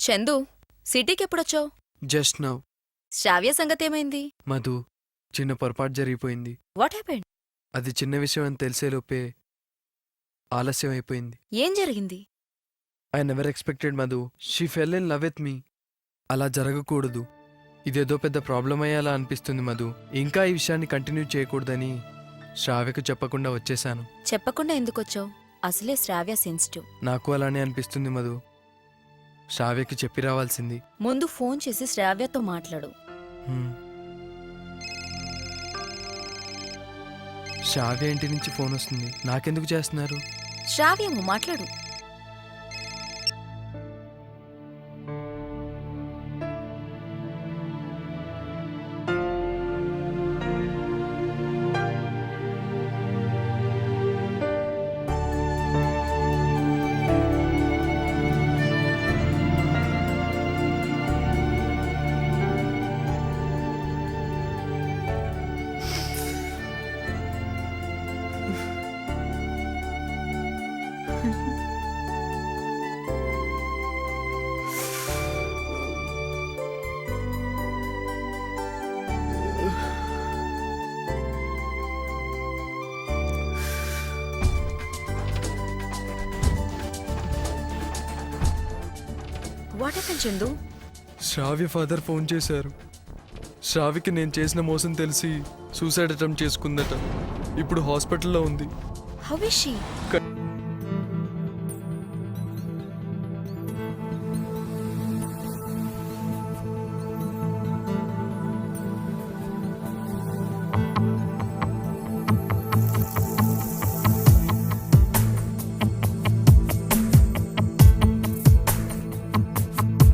చందు, సిటీకి ఎప్పుడొచ్చావు? Just now. Sravya సంగతేమైంది? మధు, చిన్న పొరపాటు జరిగిపోయింది. What happened? అది చిన్న విషయం అని తెలిసేలోపే ఆలస్యం అయిపోయింది. ఏం జరిగింది? I never expected Madhu. She fell in love with me. అలా జరగకూడదు. ఇదేదో పెద్ద ప్రాబ్లం అయ్యేలా అనిపిస్తుంది మధు. ఇంకా ఈ విషయాన్ని కంటిన్యూ చేయకూడదని శ్రావ్యకు చెప్పకుండా వచ్చేశాను. చెప్పకుండా ఎందుకొచ్చావు? అసలే శ్రావ్య సెన్సిటివ్. నాకు అలానే అనిపిస్తుంది మధు. శ్రావ్యకి చెప్పి రావాల్సింది. ముందు ఫోన్ చేసి శ్రావ్యతో మాట్లాడు. హ్మ్. శ్రావ్య ఇంటి నుంచి ఫోన్ వస్తుంది. నాకెందుకు చేస్తున్నారు? శ్రావ్యము మాట్లాడు. What happened Chandu? Sravya father phone చేశారు. శ్రావ్యకి నేను చేసిన మోసం తెలిసి సూసైడ్ అటెంప్ట్ చేసుకుందట. ఇప్పుడు హాస్పిటల్లో ఉంది. How is she?